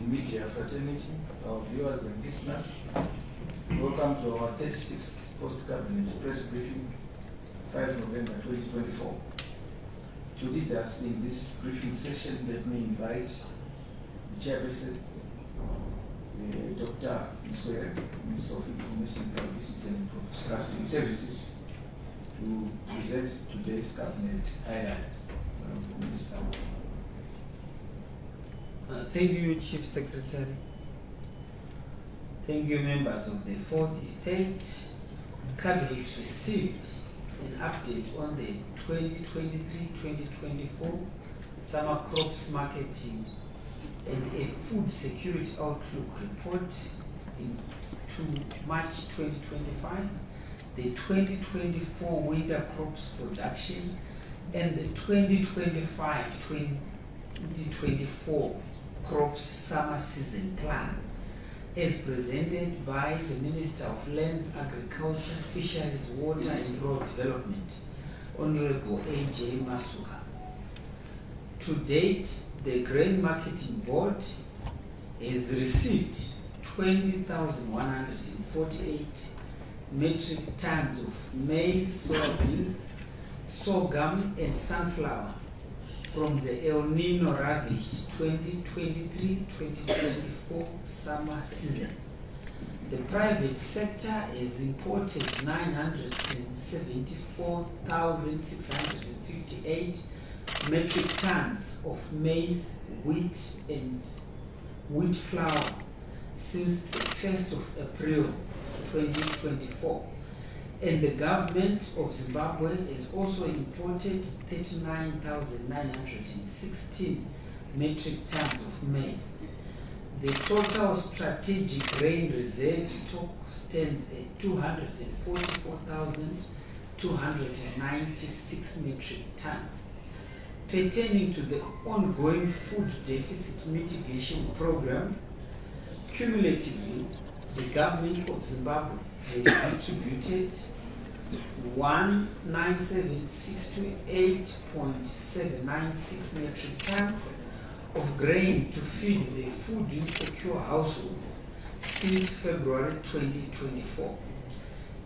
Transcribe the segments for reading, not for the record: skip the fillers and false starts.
media fraternity, our viewers and listeners. Welcome to our 36th post-cabinet press briefing, 5 November 2024. To lead us in this briefing session, let me invite the chairperson, Dr. Mswere, Minister of Information, Publicity and Broadcasting Services, to present today's cabinet highlights. Minister. Thank you, Chief Secretary. Thank you, members of the Fourth Estate. Cabinet received an update on the 2023-2024 summer crops marketing and a food security outlook report to March 2025, the 2024 winter crops production, and the 2025-2024 crops summer season plan, as presented by the Minister of Lands, Agriculture, Fisheries, Water and Rural Development, Honorable A.J. Masuka. To date, the Grain Marketing Board has received 20,148 metric tons of maize, soybeans, sorghum and sunflower from the El Nino ravaged 2023-2024 summer season. The private sector has imported 974,658 metric tons of maize, wheat and wheat flour since the 1st of April 2024. And the government of Zimbabwe has also imported 39,916 metric tons of maize. The total strategic grain reserve stock stands at 244,296 metric tons. Pertaining to the ongoing food deficit mitigation program, cumulatively, the government of Zimbabwe has distributed 19768.796 metric tons of grain to feed the food insecure households since February 2024.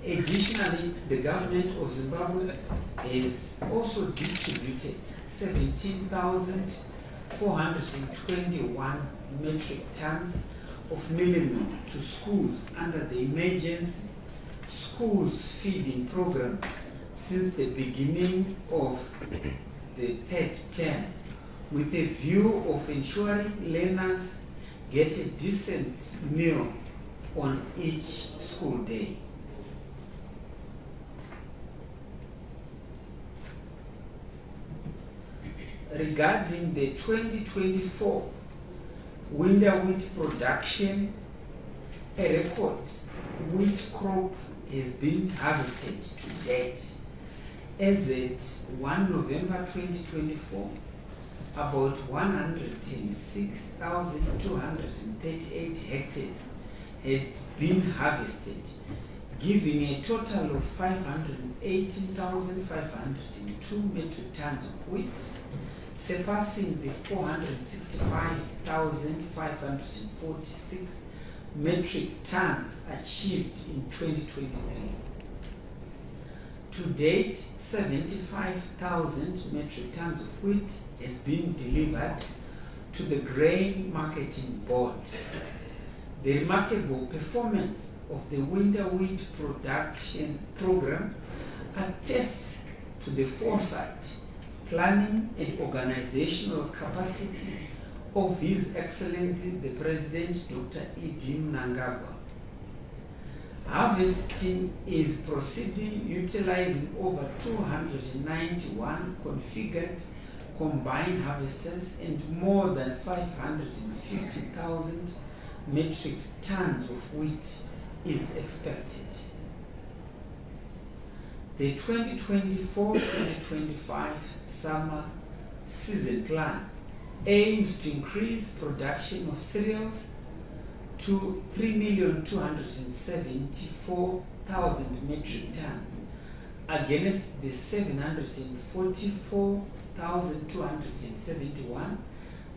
Additionally, the government of Zimbabwe has also distributed 17,421 metric tons of milling to schools under the emergency schools feeding program since the beginning of the third term, with a view of ensuring learners get a decent meal on each school day. Regarding the 2024 winter wheat production, a record wheat crop has been harvested to date. As at 1 November 2024, about 106,238 hectares had been harvested, giving a total of 518,502 metric tons of wheat, surpassing the 465,546 metric tons achieved in 2023. To date, 75,000 metric tons of wheat has been delivered to the Grain Marketing Board. The remarkable performance of the winter wheat production program attests to the foresight, planning and organizational capacity of His Excellency the President Dr. E.D. Mnangagwa. Harvesting is proceeding utilizing over 291 configured combined harvesters and more than 550,000 metric tons of wheat is expected. The 2024-2025 summer season plan aims to increase production of cereals to 3,274,000 metric tons against the 744,271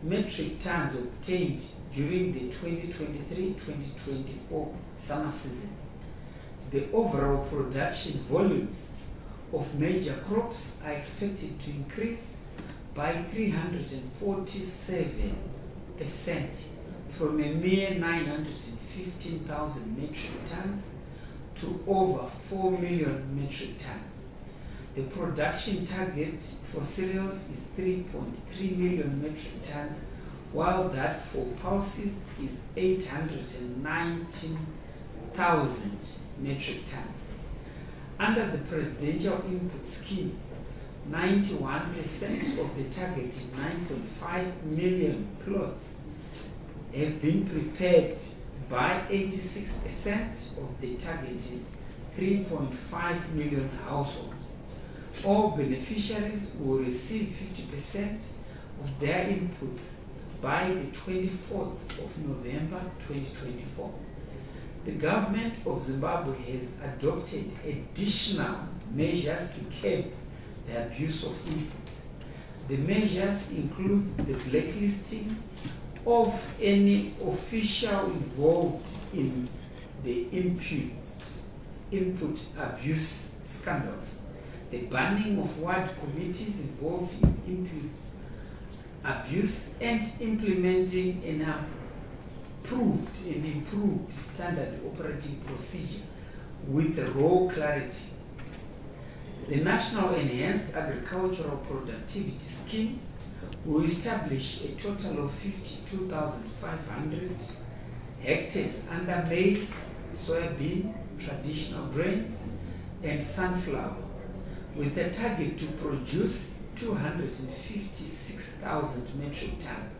metric tons obtained during the 2023-2024 summer season. The overall production volumes of major crops are expected to increase by 347% from a mere 915,000 metric tons to over 4 million metric tons. The production target for cereals is 3.3 million metric tons, while that for pulses is 819,000 metric tons. Under the Presidential Input Scheme, 91% of the targeted 9.5 million plots have been prepared by 86% of the targeted 3.5 million households. All beneficiaries will receive 50% of their inputs by the 24th of November 2024. The government of Zimbabwe has adopted additional measures to curb the abuse of inputs. The measures include the blacklisting of any official involved in the input abuse scandals, the banning of ward committees involved in inputs abuse, and implementing an improved standard operating procedure with raw clarity. The National Enhanced Agricultural Productivity Scheme will establish a total of 52,500 hectares under maize, soybean, traditional grains, and sunflower, with a target to produce 256,000 metric tons.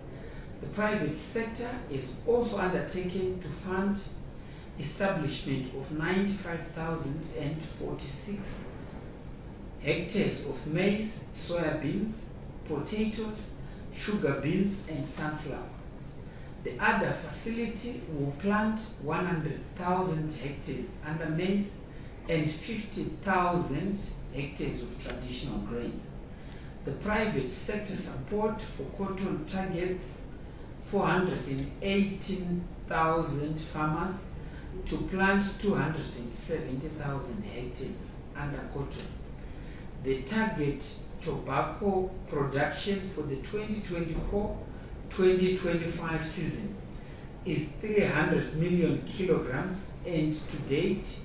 The private sector is also undertaken to fund establishment of 95,046 hectares of maize, soybeans, potatoes, sugar beans, and sunflower. The other facility will plant 100,000 hectares under maize and 50,000 hectares of traditional grains. The private sector support for cotton targets 418,000 farmers to plant 270,000 hectares under cotton. The target tobacco production for the 2024-2025 season is 300 million kilograms, and to date,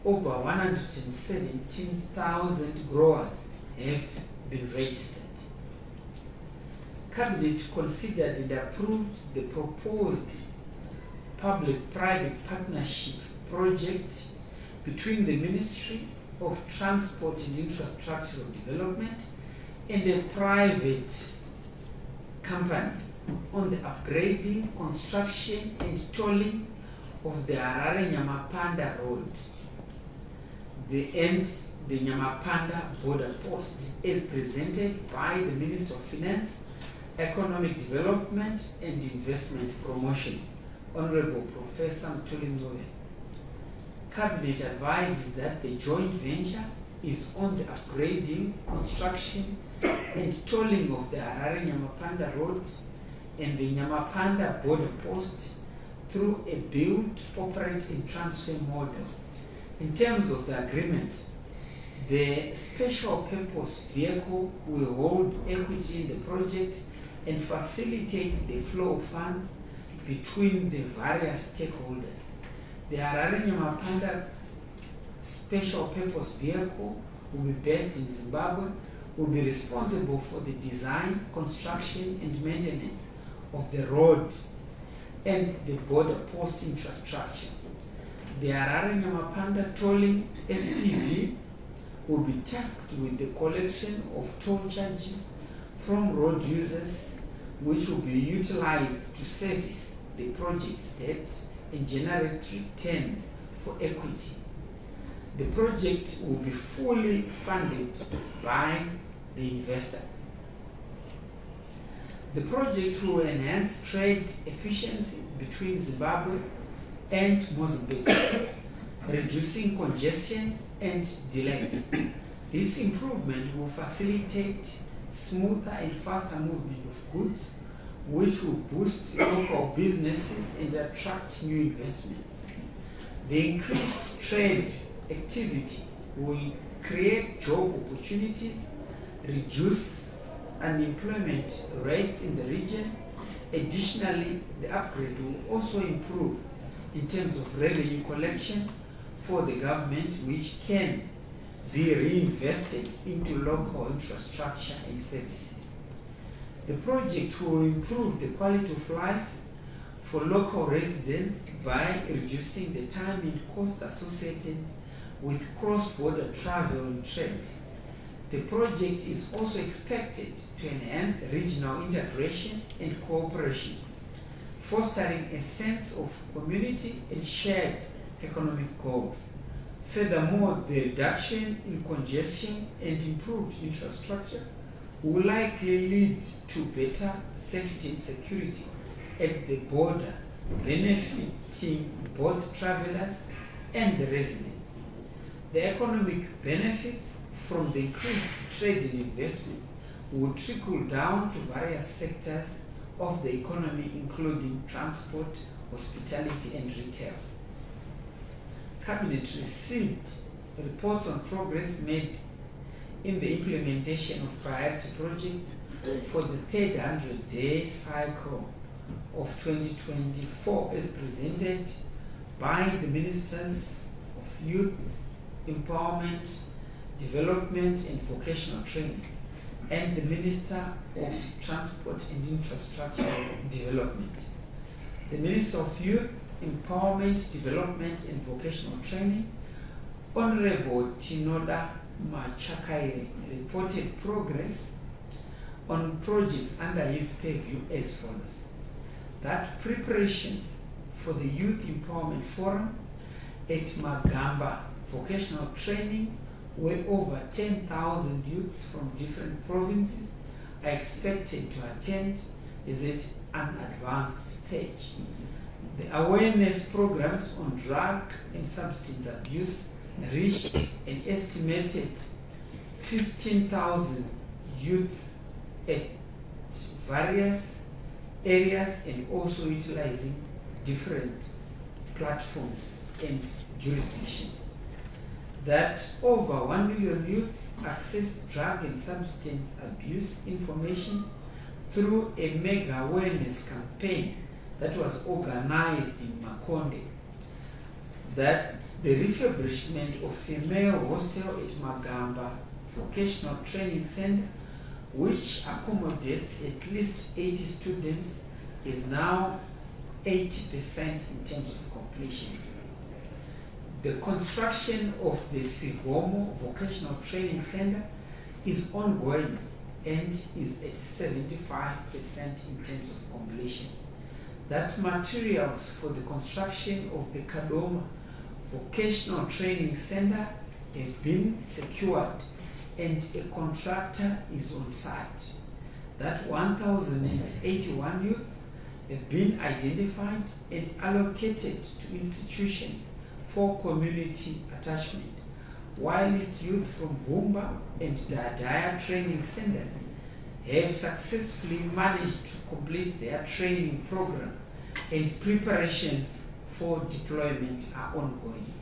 over 117,000 growers have been registered. Cabinet considered and approved the proposed public-private partnership project between the Ministry of Transport and Infrastructural Development and a private company on the upgrading, construction, and tolling of the Harare-Nyamapanda Road, the Nyamapanda border post, as presented by the Minister of Finance, Economic Development and Investment Promotion, Honorable Professor Mthuli Ncube. Cabinet advises that the joint venture is on the upgrading, construction, and tolling of the Harare-Nyamapanda Road and the Nyamapanda border post through a build, operate, and transfer model. In terms of the agreement, the special purpose vehicle will hold equity in the project and facilitate the flow of funds between the various stakeholders. The Harare-Nyamapanda special purpose vehicle will be based in Zimbabwe, will be responsible for the design, construction, and maintenance of the road and the border post infrastructure. The Harare-Nyamapanda tolling SPV will be tasked with the collection of toll charges from road users, which will be utilized to service the project's debt and generate returns for equity. The project will be fully funded by the investor. The project will enhance trade efficiency between Zimbabwe and Mozambique, reducing congestion and delays. This improvement will facilitate smoother and faster movement of goods which will boost local businesses and attract new investments. The increased trade activity will create job opportunities, reduce unemployment rates in the region. Additionally, the upgrade will also improve in terms of revenue collection for the government, which can be reinvested into local infrastructure and services. The project will improve the quality of life for local residents by reducing the time and costs associated with cross-border travel and trade. The project is also expected to enhance regional integration and cooperation, fostering a sense of community and shared economic goals. Furthermore, the reduction in congestion and improved infrastructure will likely lead to better safety and security at the border, benefiting both travelers and the residents. The economic benefits from the increased trade and investment will trickle down to various sectors of the economy, including transport, hospitality, and retail. Cabinet received reports on progress made in the implementation of priority projects for the 300-day cycle of 2024 as presented by the Ministers of Youth, Empowerment, Development and Vocational Training and the Minister of Transport and Infrastructure Development. The Minister of Youth, Empowerment, Development and Vocational Training, Honorable Tinoda Machakaire, reported progress on projects under his purview as follows: that preparations for the Youth Empowerment Forum at Magamba Vocational Training, where over 10,000 youths from different provinces are expected to attend, is at an advanced stage. The awareness programs on drug and substance abuse reached an estimated 15,000 youths at various areas and also utilizing different platforms and jurisdictions. That over 1 million youths access drug and substance abuse information through a mega awareness campaign that was organized in Makonde. That the refurbishment of female hostel at Magamba Vocational Training Center, which accommodates at least 80 students, is now 80% in terms of completion. The construction of the Sigomo Vocational Training Center is ongoing and is at 75% in terms of completion. That materials for the construction of the Kadoma Vocational Training Center have been secured and a contractor is on site. That 1,081 youths have been identified and allocated to institutions for community attachment, whilst youth from Vumba and Dadaya training centers have successfully managed to complete their training program and preparations for deployment are ongoing.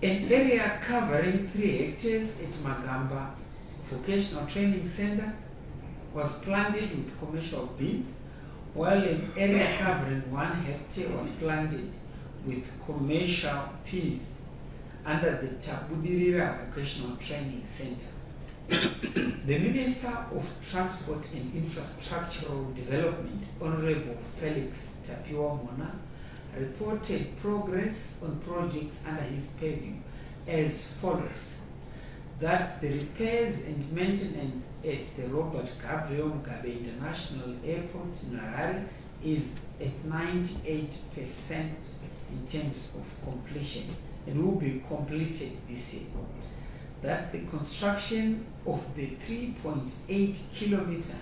An area covering 3 hectares at Magamba Vocational Training Center was planted with commercial beans, while an area covering 1 hectare was planted with commercial peas under the Tabudirira Vocational Training Center. The Minister of Transport and Infrastructural Development, Honorable Felix Tapiwa Mona, reported progress on projects under his purview as follows: that the repairs and maintenance at the Robert Gabriel Mugabe International Airport in Harare is at 98% in terms of completion and will be completed this year. That the construction of the 3.8 kilometer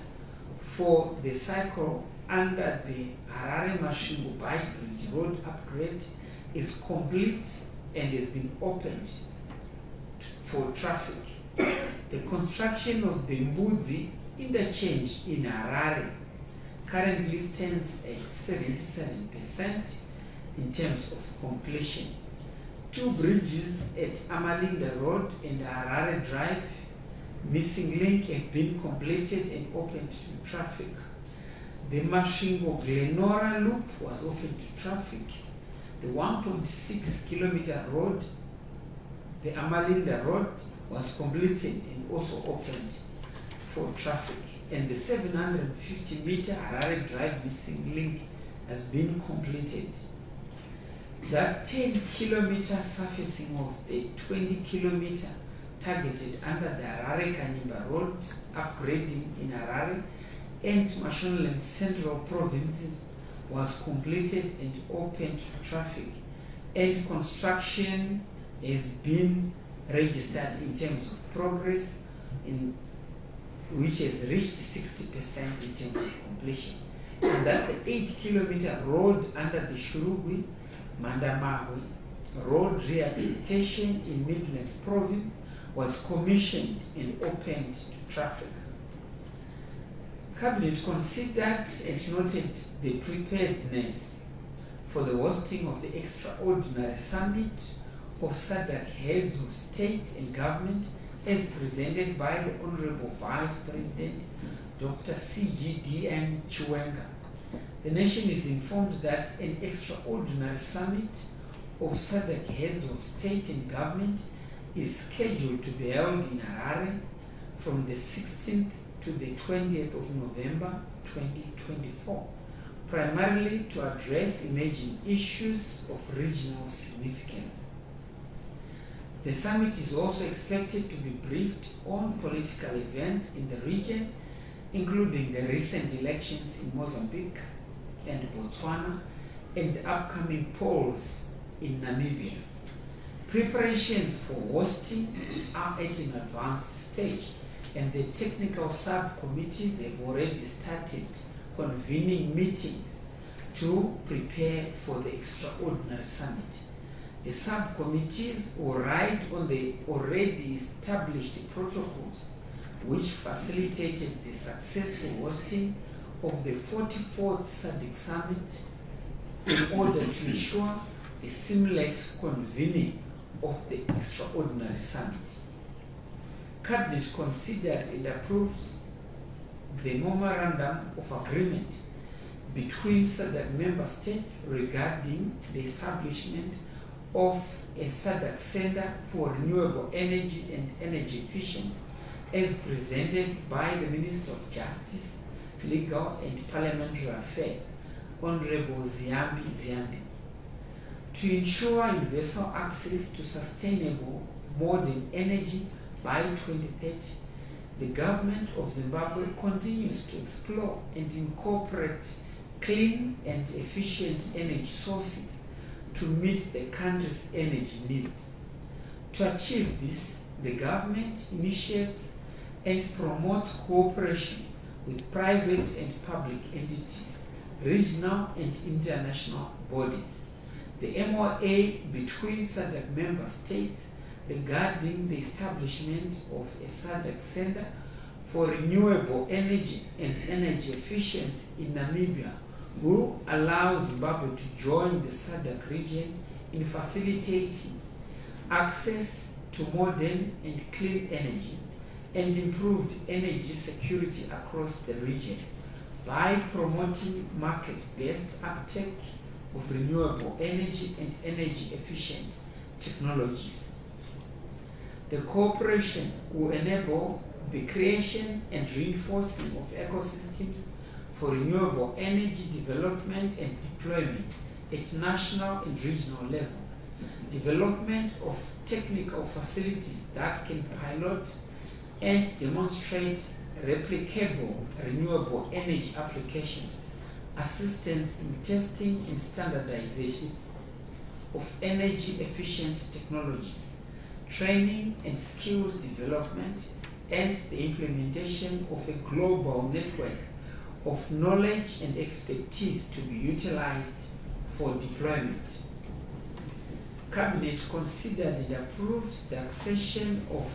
for the cycle under the Harare Mashingo Bike Bridge road upgrade is complete and has been opened for traffic. The construction of the Mbudzi interchange in Harare currently stands at 77% in terms of completion. 2 bridges at Amalinda Road and Harare Drive, missing link, have been completed and opened to traffic. The Mashingo Glenora Loop was opened to traffic. The 1.6 kilometer road, the Amalinda Road, was completed and also opened for traffic. And the 750 meter Harare Drive missing link has been completed. That 10 kilometer surfacing of the 20 kilometer targeted under the Harare Kanimba Road upgrading in Harare and Mashonaland Central provinces was completed and opened to traffic, and construction has been registered in terms of progress, which has reached 60% in terms of completion. And that the 8 kilometer road under the Shurugwi Mandamawi road rehabilitation in Midlands province was commissioned and opened to traffic. Cabinet considered and noted the preparedness for the hosting of the extraordinary summit of SADC heads of state and government as presented by the Honorable Vice President Dr. CGDN Chiwenga. The nation is informed that an extraordinary summit of SADC heads of state and government is scheduled to be held in Harare from the 16th to the 20th of November 2024, primarily to address emerging issues of regional significance. The summit is also expected to be briefed on political events in the region, including the recent elections in Mozambique and Botswana and the upcoming polls in Namibia. Preparations for hosting are at an advanced stage, and the technical subcommittees have already started convening meetings to prepare for the extraordinary summit. The subcommittees will ride on the already established protocols which facilitated the successful hosting of the 44th SADC Summit in order to ensure the seamless convening of the extraordinary summit. Cabinet considered and approved the Memorandum of Agreement between SADC member states regarding the establishment of a SADC Center for Renewable Energy and Energy Efficiency as presented by the Minister of Justice, Legal and Parliamentary Affairs, Honorable Ziambi Ziambi. To ensure universal access to sustainable modern energy by 2030, the government of Zimbabwe continues to explore and incorporate clean and efficient energy sources to meet the country's energy needs. To achieve this, the government initiates and promotes cooperation with private and public entities, regional and international bodies. The MOA between SADC member states regarding the establishment of a SADC Center for Renewable Energy and Energy Efficiency in Namibia will allow Zimbabwe to join the SADC region in facilitating access to modern and clean energy and improved energy security across the region by promoting market-based uptake of renewable energy and energy-efficient technologies. The cooperation will enable the creation and reinforcing of ecosystems for renewable energy development and deployment at national and regional level, development of technical facilities that can pilot and demonstrate replicable renewable energy applications, assistance in testing and standardization of energy efficient technologies, training and skills development, and the implementation of a global network of knowledge and expertise to be utilized for deployment. Cabinet considered and approved the accession of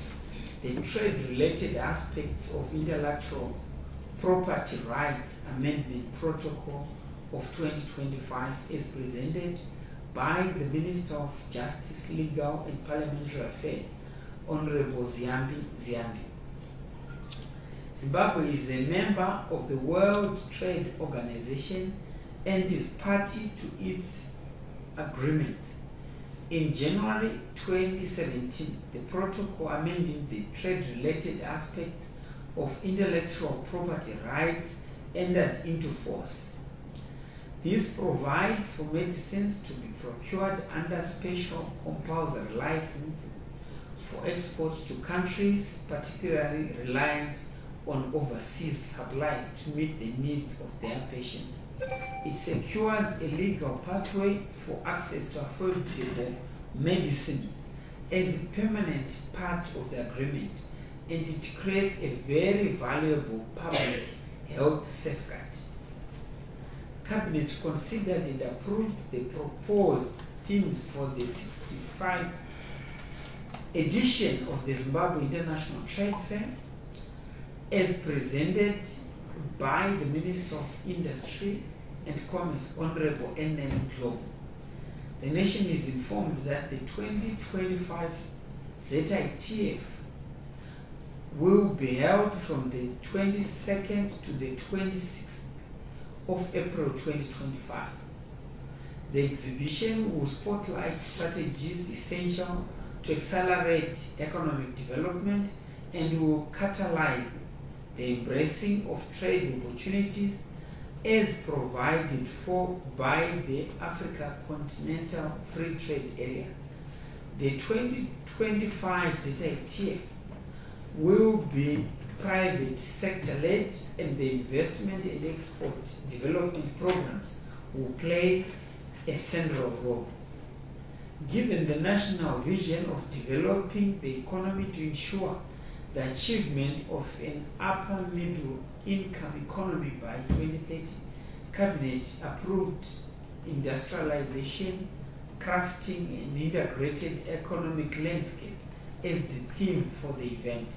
the trade-related aspects of intellectual Property Rights Amendment Protocol of 2025 as presented by the Minister of Justice, Legal and Parliamentary Affairs, Honorable Ziyambi Ziyambi. Zimbabwe is a member of the World Trade Organization and is party to its agreements. In January 2017, the protocol amending the trade-related aspects of intellectual property rights entered into force. This provides for medicines to be procured under special compulsory license for export to countries particularly reliant on overseas supplies to meet the needs of their patients. It secures a legal pathway for access to affordable medicines as a permanent part of the agreement, and it creates a very valuable public health safeguard. Cabinet considered and approved the proposed themes for the 65th edition of the Zimbabwe International Trade Fair as presented by the Minister of Industry and Commerce, Honorable N.N. Ndlovu. The nation is informed that the 2025 ZITF will be held from the 22nd to the 26th of April 2025. The exhibition will spotlight strategies essential to accelerate economic development and will catalyze the embracing of trade opportunities as provided for by the Africa Continental Free Trade Area. The 2025 ZITF will be private sector-led, and the investment and export development programs will play a central role. Given the national vision of developing the economy to ensure the achievement of an upper middle income economy by 2030, Cabinet approved industrialization, crafting an integrated economic landscape as the theme for the event.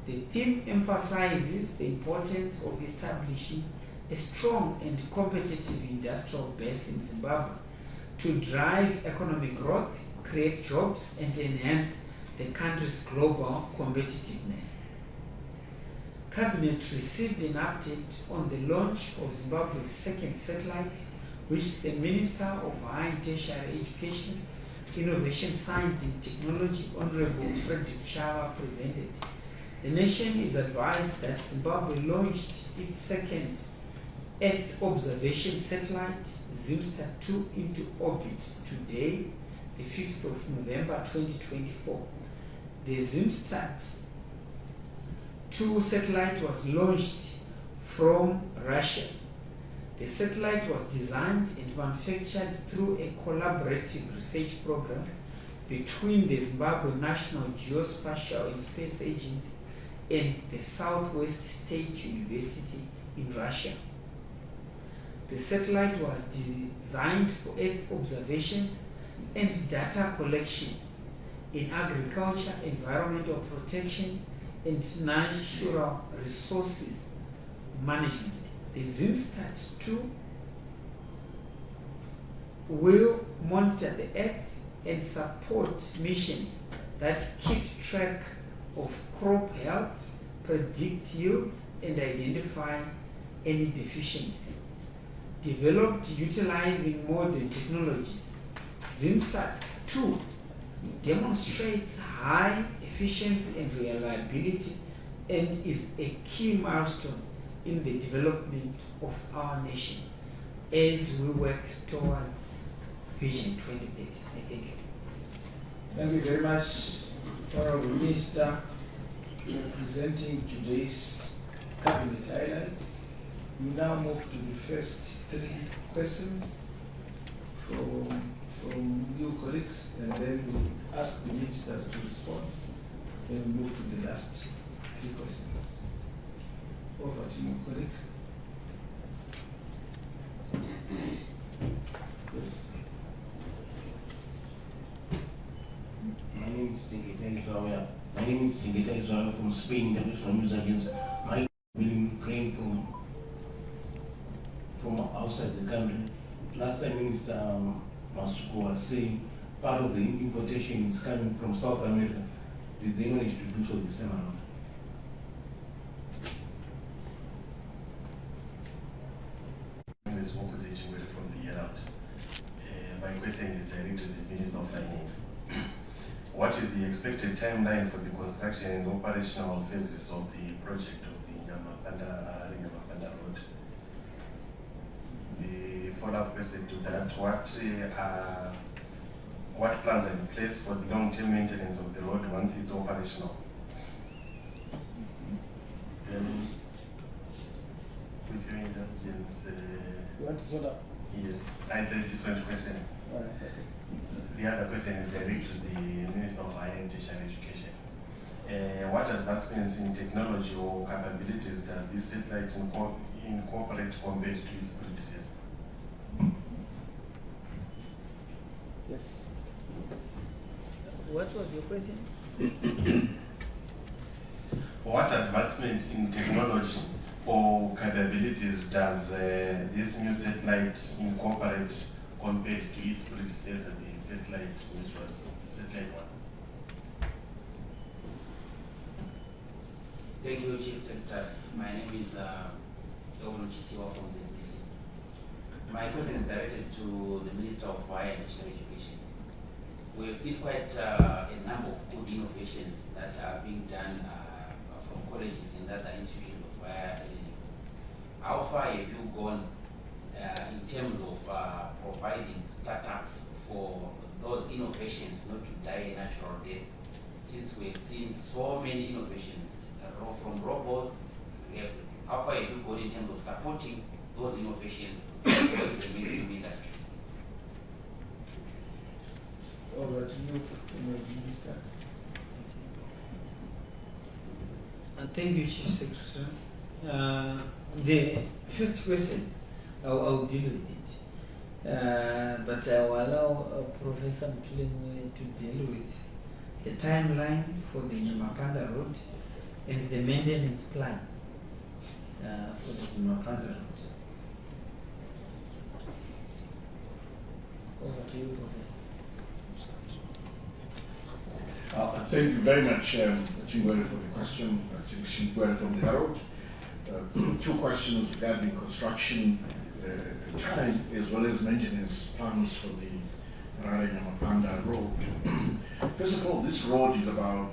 The theme emphasizes the importance of establishing a strong and competitive industrial base in Zimbabwe to drive economic growth, create jobs, and enhance the country's global competitiveness. Cabinet received an update on the launch of Zimbabwe's second satellite, which the Minister of Higher and Tertiary Education, Innovation, Science and Technology, Honorable Frederick Chava, presented. The nation is advised that Zimbabwe launched its second Earth observation satellite, ZIMSTAR-2, into orbit today, the 5th of November 2024. The ZIMSTAR-2 satellite was launched from Russia. The satellite was designed and manufactured through a collaborative research program between the Zimbabwe National Geospatial and Space Agency and the Southwest State University in Russia. The satellite was designed for Earth observations and data collection in agriculture, environmental protection, and natural resources management. The ZIMSTAR-2 will monitor the Earth and support missions that keep track of crop health, predict yields, and identify any deficiencies. Developed utilizing modern technologies, ZIMSTAR-2 demonstrates high efficiency and reliability and is a key milestone in the development of our nation as we work towards Vision 2030. I thank you. Thank you very much, Honorable Minister, for presenting today's cabinet highlights. We now move to the first three questions from you colleagues, and then we'll ask the ministers to respond. Then we move to the last three questions. Over to you, colleague. Yes. My name is Tingiteng Zwamya. My name is Tingiteng Zwamya from Spain International News Agency. My name is William Crane from the country. Last time Minister Masuku was saying part of the importation is coming from South America. Did they manage to do so this time around? This opposition will from the year out. My question is directed to the Minister of Finance. What is the expected timeline for the construction and operational phases of the project of the Nyamapanda Road? The follow-up question to that, what plans are in place for the long-term maintenance of the road once it's operational? With your intelligence, You want to sort out? yes, I said different question. All right, okay. The other question is direct to the Minister of Higher and Tertiary Education. What advancements in technology or capabilities does this satellite incorporate compared to its predecessor? Yes. What was your question? What advancements in technology or capabilities does this new satellite incorporate compared to its predecessor, the satellite which was satellite 1? Thank you, Chief Secretary. My name is Dr. Chisiwa from the NBC. My question is directed to the Minister of Higher and Tertiary Education. We have seen quite a number of good innovations that are being done from colleges and other institutions of higher learning. How far have you gone in terms of providing startups for those innovations not to die a natural death? Since we have seen so many innovations from robots, how far have you gone in terms of supporting those innovations in the mainstream industry? Over to you, Minister. Thank you, Chief Secretary. The first question, I'll deal with it. But I will allow Professor Mtuleni to deal with the timeline for the Nyamapanda Road and the maintenance plan for the Nyamapanda Road. Over to you, Professor. Thank you very much, Chingwere, for the question. Chingwere from the Herald. Two questions regarding construction time as well as maintenance plans for the Nyamapanda Road. First of all, this road is about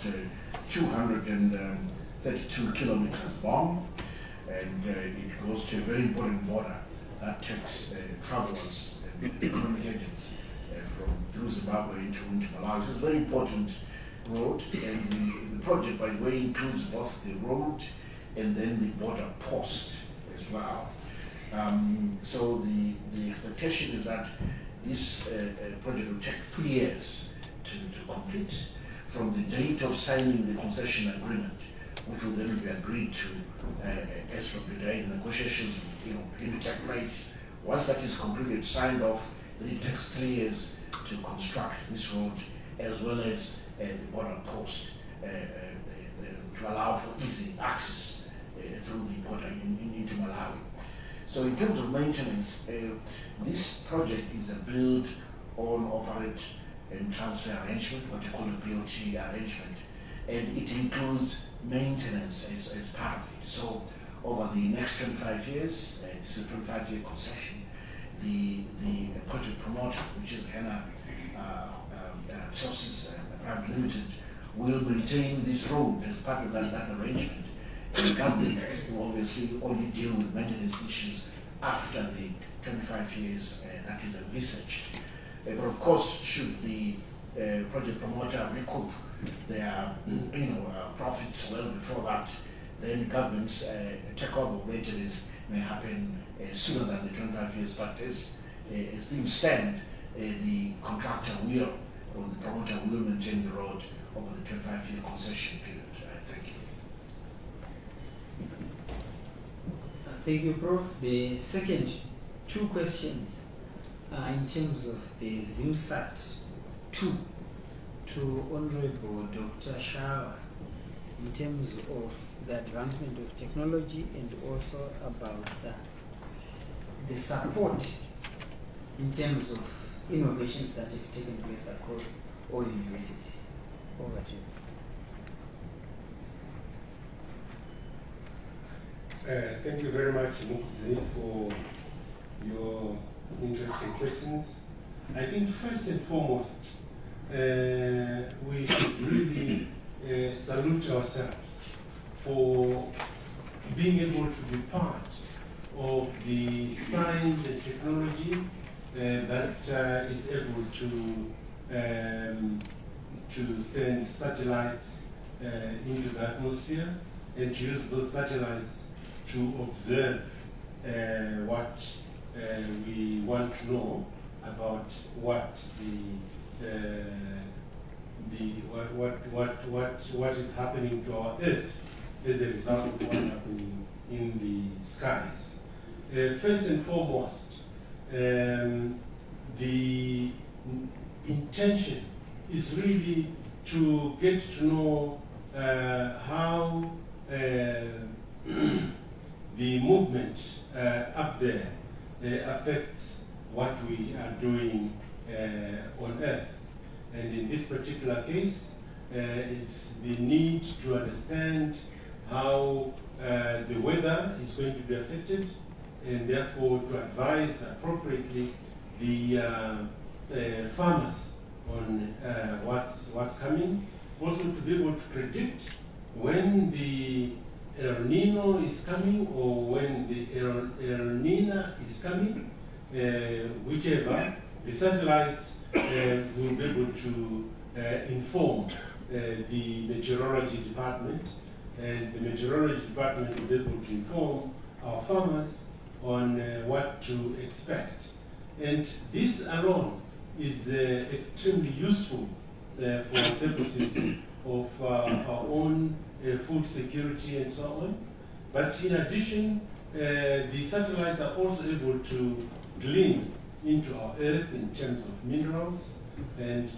232 kilometers long, and it goes to a very important border that takes travelers and economic agents through Zimbabwe into Malawi. It's a very important road, and the project, by the way, includes both the road and then the border post as well. So the expectation is that this project will take 3 years to complete from the date of signing the concession agreement, which will then be agreed to as from the day the negotiations will take place. Once that is completed, signed off, then it takes 3 years to construct this road as well as the border post to allow for easy access through the border into Malawi. So in terms of maintenance, this project is a build, own, operate and transfer arrangement, what you call a BOT arrangement, and it includes maintenance as part of it. So over the next 25 years, it's a 25-year concession, the project promoter, which is Hena Resources Private Limited, will maintain this road as part of that arrangement. And the government will obviously only deal with maintenance issues after the 25 years that is envisaged. But of course, should the project promoter recoup their profits well before that, then government's takeover of maintenance may happen sooner than the 25 years. But as things stand, the contractor will, or the promoter will maintain the road over the 25-year concession period. Thank you. Thank you, Prof. The second two questions are in terms of the ZIMSAT 2 to Honorable Dr. Shawa, in terms of the advancement of technology and also about the support in terms of innovations that have taken place across all universities. Over to you. Thank you very much, Mukzi, for your interesting questions. I think first and foremost, we should really salute ourselves for being able to be part of the science and technology that is able to send satellites into the atmosphere and to use those satellites to observe what we want to know about what what is happening to our Earth as a result of what's happening in the skies. First and foremost, the intention is really to get to know how the movement up there affects what we are doing on Earth. And in this particular case, it's the need to understand how the weather is going to be affected, and therefore to advise appropriately the farmers on what's coming. Also to be able to predict when the El Nino is coming or when the El Nina is coming, whichever, the satellites will be able to inform the meteorology department, and the meteorology department will be able to inform our farmers on what to expect. And this alone is extremely useful for purposes of our own food security and so on. But in addition, the satellites are also able to glean into our Earth in terms of minerals, and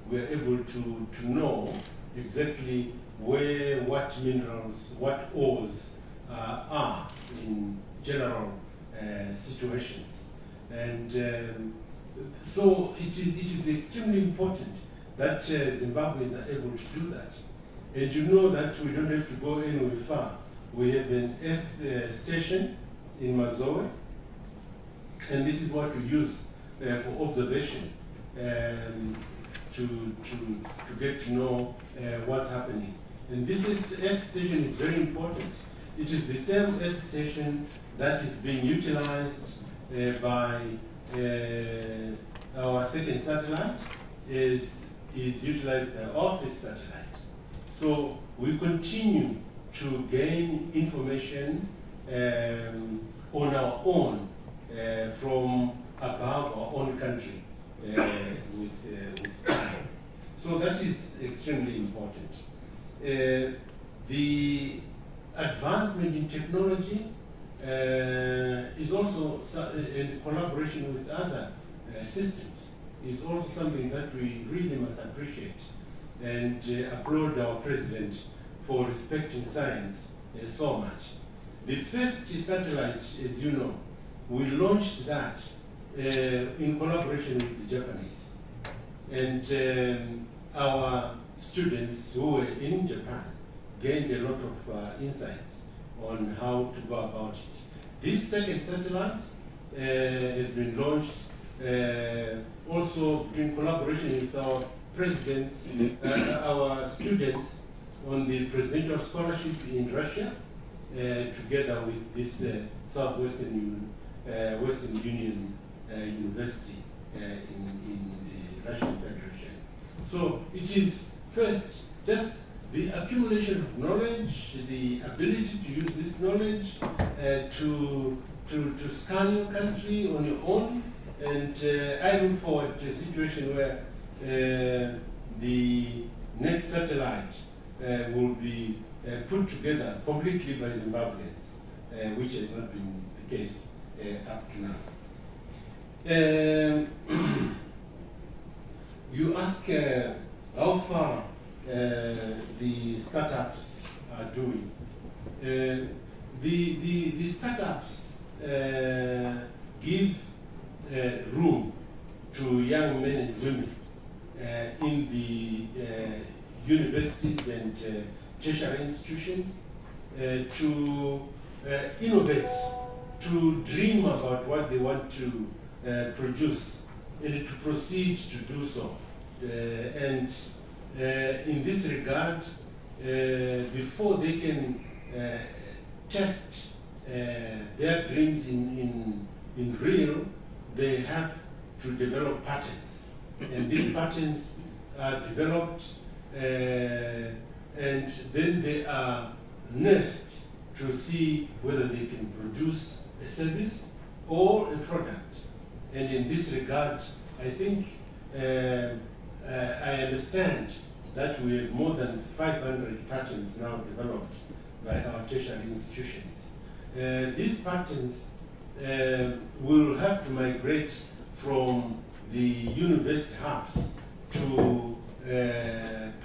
we're able to know exactly where what minerals, what ores are in general situations. And so it is extremely important that Zimbabweans are able to do that. And you know that we don't have to go anywhere far. We have an Earth station in Mazoe, and this is what we use for observation to get to know what's happening. And this Earth station is very important. It is the same Earth station that is being utilized by our second satellite, is utilized by our first satellite. So we continue to gain information on our own from above our own country with time. So that is extremely important. The advancement in technology is also, in collaboration with other systems, is also something that we really must appreciate and applaud our president for respecting science so much. The first satellite, as you know, we launched that in collaboration with the Japanese. And our students who were in Japan gained a lot of insights on how to go about it. This second satellite has been launched also in collaboration with our presidents, our students on the presidential scholarship in Russia, together with this Western Union University in the Russian Federation. So it is first just the accumulation of knowledge, the ability to use this knowledge to scan your country on your own. And I look forward to a situation where the next satellite will be put together completely by Zimbabweans, which has not been the case up to now. You ask how far the startups are doing. The startups give room to young men and women in the universities and tertiary institutions to innovate, to dream about what they want to produce, and to proceed to do so. And in this regard, before they can test their dreams in real, they have to develop patents. And these patents are developed and then they are nursed to see whether they can produce a service or a product. And in this regard, I think I understand that we have more than 500 patents now developed by our tertiary institutions. These patents will have to migrate from the university hubs to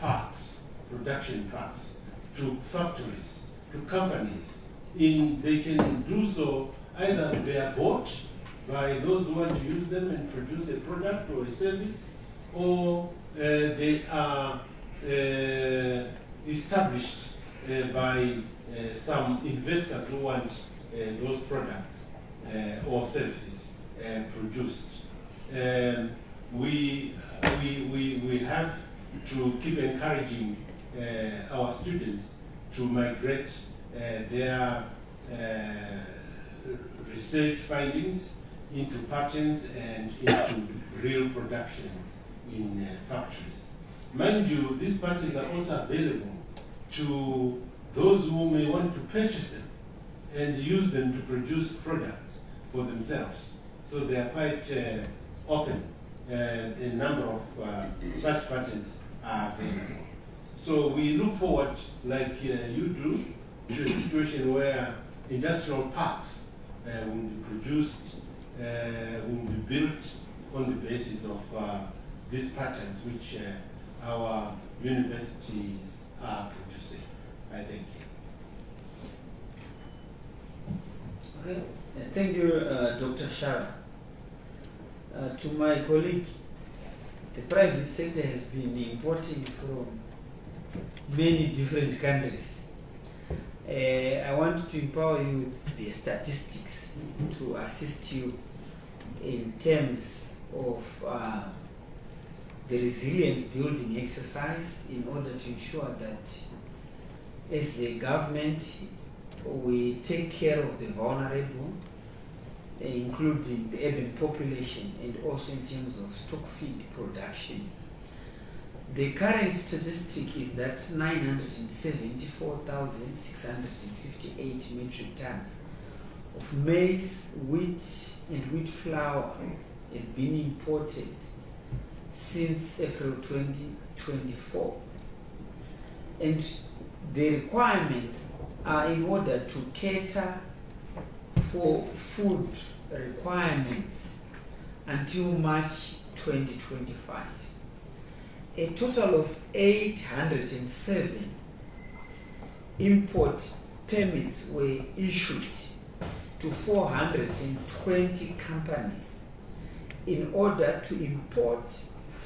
parks, production parks, to factories, to companies. They can do so either they are bought by those who want to use them and produce a product or a service, or they are established by some investors who want those products or services produced. We have to keep encouraging our students to migrate their research findings into patents and into real production in factories. Mind you, these patents are also available to those who may want to purchase them and use them to produce products for themselves. So they are quite open. A number of such patents are available. So we look forward, like you do, to a situation where industrial parks will be produced, will be built on the basis of these patents which our universities are producing. I thank you. Okay, thank you, Dr. Shara. To my colleague, the private sector has been importing from many different countries. I want to empower you with the statistics to assist you in terms of the resilience building exercise in order to ensure that as a government we take care of the vulnerable, including the urban population, and also in terms of stock feed production. The current statistic is that 974,658 metric tons of maize, wheat, and wheat flour has been imported since April 2024. And the requirements are in order to cater for food requirements until March 2025. A total of 807 import permits were issued to 420 companies in order to import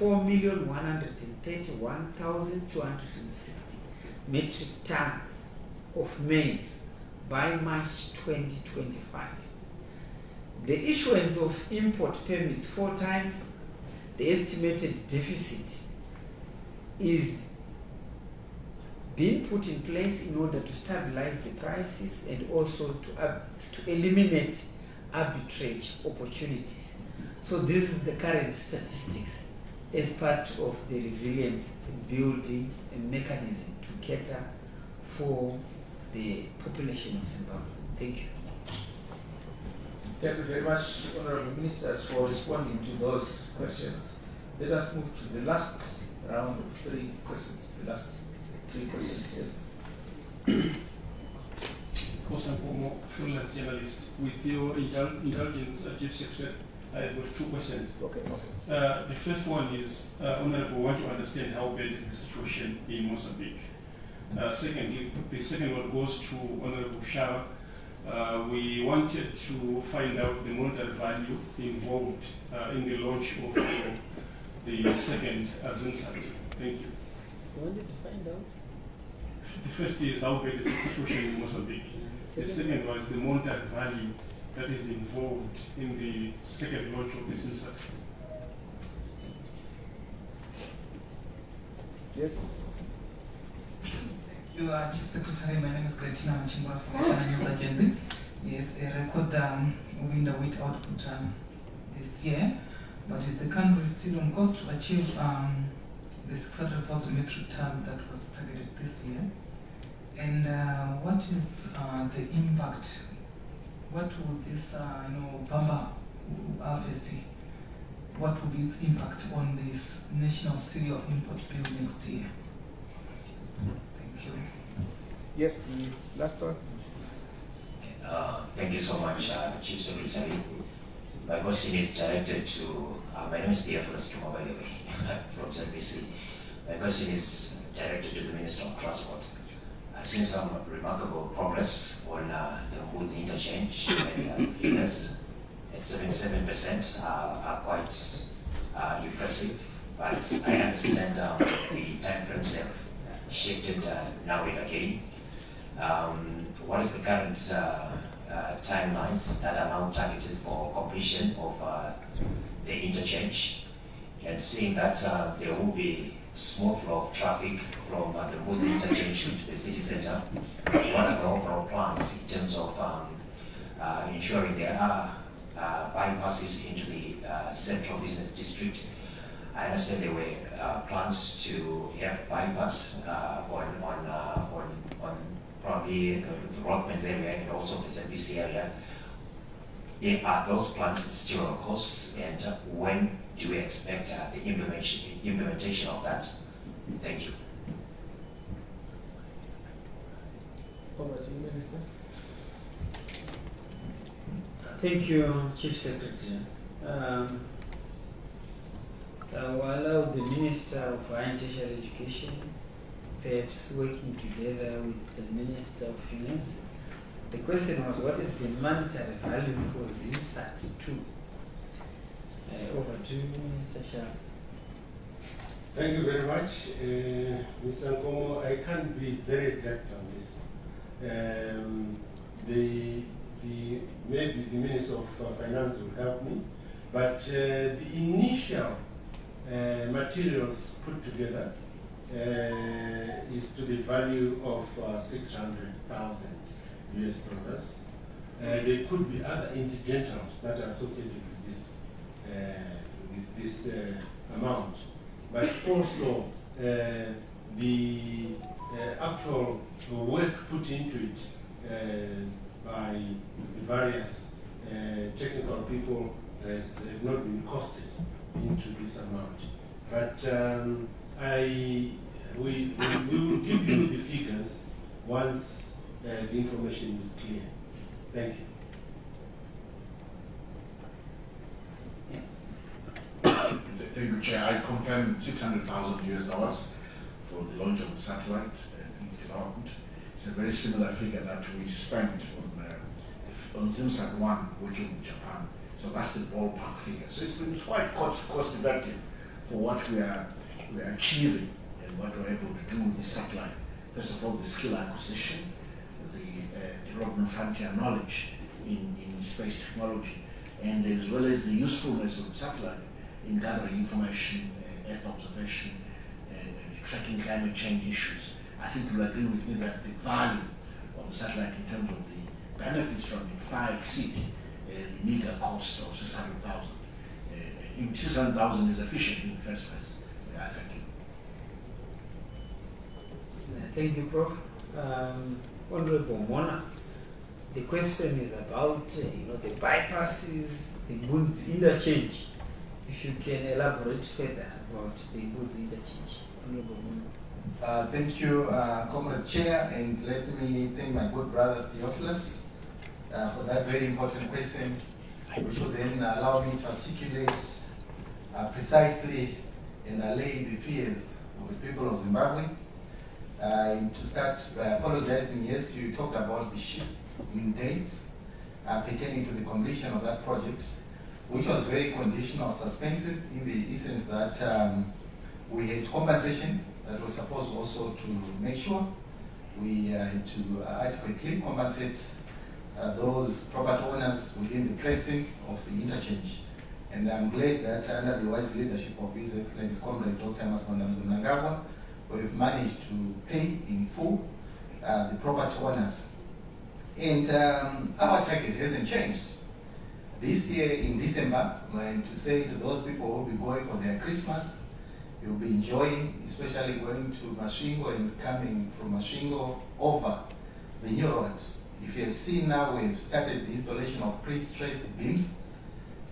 4,131,260 metric tons of maize by March 2025. The issuance of import permits 4 times the estimated deficit is being put in place in order to stabilize the prices and also to eliminate arbitrage opportunities. So this is the current statistics as part of the resilience building mechanism to cater for the population of Zimbabwe. Thank you. Thank you very much, Honorable Ministers, for responding to those questions. Let us move to the last round of 3 questions. The last 3 questions. Yes. Kosankomo, freelance journalist. With your intelligence chief secretary, I have got 2 questions. Okay. The first one is, Honorable, I want to understand how bad is the situation in Mozambique. Secondly, the second one goes to Honorable Shara. We wanted to find out the monetary value involved in the launch of the second Zinsat. Thank you. You wanted to find out? The first is how bad is the situation in Mozambique. The second was the monetary value that is involved in the second launch of the Zinsat. Yes. You are Chief Secretary. My name is Gretina Machimba from Ghana News Agency. Yes, a record winter wheat output this year, but is the country still on course to achieve the 600,000 metric tons that was targeted this year? And what is the impact? What will this, Bamba RFC, what will be its impact on this national serial import bill next year? Thank you. Yes, the last one. Thank you so much, Chief Secretary. My question is directed to, my name is Theophilus Kimo, by the way, from ZBC. My question is directed to the Minister of Transport. I've seen some remarkable progress on the Mbuzi interchange, and figures at 77% are quite impressive, but I understand the time frames have shifted now and again. What is the current timelines that are now targeted for completion of the interchange? And seeing that there will be smooth flow of traffic from the Mbuzi interchange into the city center, what are the overall plans in terms of ensuring there are bypasses into the central business district? I understand there were plans to have bypass on probably the Rockmans area and also the ZBC area. Are those plans still on course, and when do we expect the implementation of that? Thank you. Over to you, Minister. Thank you, Chief Secretary. I will allow the Minister of Higher and Tertiary Education, perhaps working together with the Minister of Finance. The question was, what is the monetary value for ZIMSAT 2? Over to you, Mr. Shah. Thank you very much, Mr. Nkomo. I can't be very exact on this. Maybe the Minister of Finance will help me, but the initial materials put together is to the value of 600,000 US dollars. There could be other incidentals that are associated with this amount, but also the actual work put into it by the various technical people has not been costed into this amount. But we will give you the figures once the information is clear. Thank you. Thank you, Chair. I confirm 600,000 US dollars for the launch of the satellite development. It's a very similar figure that we spent on ZIMSAT 1 working with Japan. So that's the ballpark figure. So it's been quite cost effective for what we are achieving and what we're able to do with the satellite. First of all, the skill acquisition, the development frontier knowledge in space technology, and as well as the usefulness of the satellite in gathering information, Earth observation, tracking climate change issues. I think you'll agree with me that the value of the satellite in terms of the benefits from it far exceed the meager cost of 600,000. 600,000 is efficient in the first place. Thank you. Thank you, Prof. Honorable Mona, the question is about the bypasses, the goods interchange. If you can elaborate further about the goods interchange. Honorable Mona. Thank you, Comrade Chair, and let me thank my good brother Theophilus for that very important question, which will then allow me to articulate precisely and allay the fears of the people of Zimbabwe. To start by apologizing, yes, you talked about the shift in dates pertaining to the completion of that project, which was very conditional, suspensive in the essence that we had compensation that was supposed also to make sure we had to adequately compensate those property owners within the precincts of the interchange. And I'm glad that under the wise leadership of His Excellency Comrade Dr. Emmerson Mnangagwa, we've managed to pay in full the property owners. And our target hasn't changed. This year in December, when to say to those people who will be going for their Christmas, you'll be enjoying, especially going to Mashingo and coming from Mashingo over the new road. If you have seen now, we've started the installation of pre-stressed beams,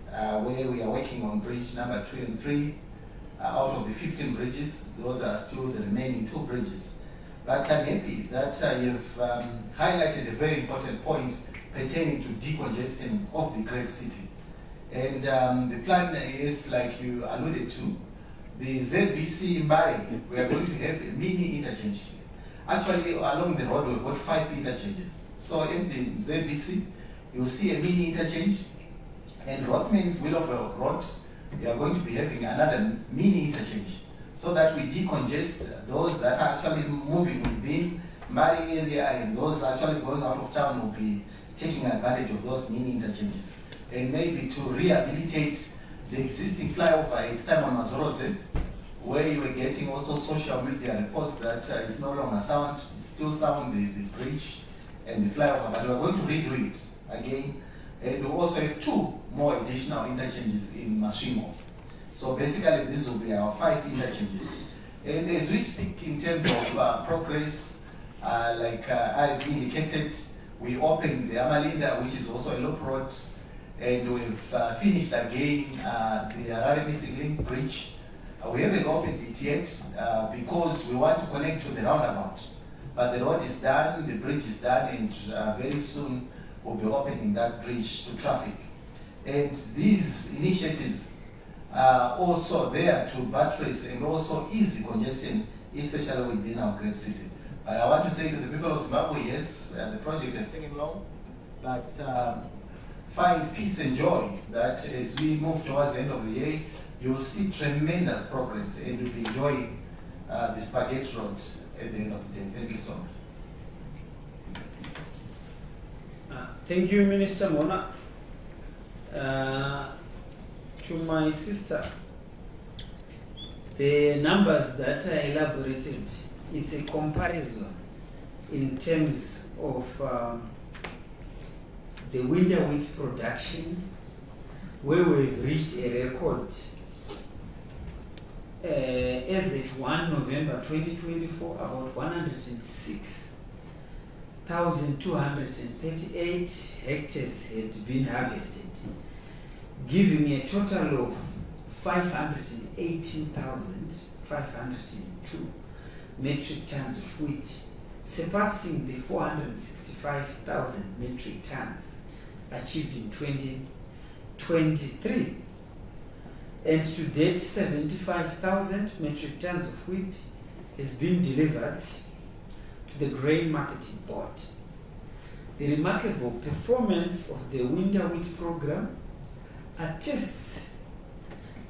where we are working on bridge number 2 and 3. Out of the 15 bridges, those are still the remaining 2 bridges. But I'm happy that you've highlighted a very important point pertaining to decongestion of the great city. And the plan is, like you alluded to, the ZBC Mbari, we are going to have a mini interchange. Actually, along the road, we've got 5 interchanges. So in the ZBC, you'll see a mini interchange, and Rothman's Willowville Road, we are going to be having another mini interchange, so that we decongest those that are actually moving within Mbari area, and those actually going out of town will be taking advantage of those mini interchanges. And maybe to rehabilitate the existing flyover at Simon Mazoroze, where you were getting also social media reports that it's no longer sound, it's still sound, the bridge and the flyover, but we're going to redo it again. And we also have 2 more additional interchanges in Mashingo. So basically, this will be our 5 interchanges. And as we speak in terms of progress, like I've indicated, we opened the Amalinda, which is also a loop road, and we've finished again the Harare Link Bridge. We haven't opened it yet because we want to connect to the roundabout. But the road is done, the bridge is done, and very soon we'll be opening that bridge to traffic. And these initiatives are also there to buttress and also ease the congestion, especially within our great city. But I want to say to the people of Zimbabwe, yes, the project is taking long, but find peace and joy that as we move towards the end of the year, you will see tremendous progress and you'll be enjoying the spaghetti road at the end of the day. Thank you so much. Thank you, Minister Mona. To my sister, the numbers that I elaborated, it's a comparison in terms of the winter wheat production, where we've reached a record as at 1 November 2024, about 106,238 hectares had been harvested, giving a total of 518,502 metric tons of wheat, surpassing the 465,000 metric tons achieved in 2023. And to date, 75,000 metric tons of wheat has been delivered to the Grain Marketing Board. The remarkable performance of the winter wheat program attests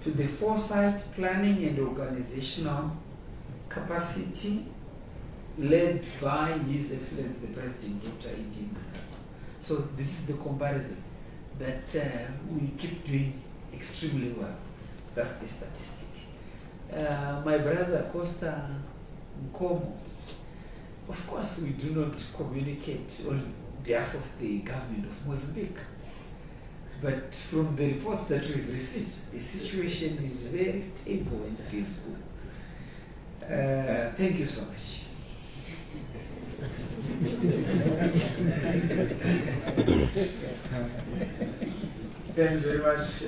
to the foresight, planning and organizational capacity led by His Excellency the President, Dr. E.D. Mnangagwa. So this is the comparison that we keep doing extremely well. That's the statistic. My brother Costa Nkomo, of course we do not communicate on behalf of the government of Mozambique. But from the reports that we've received, the situation is very stable and peaceful. Thank you so much. Thanks very much.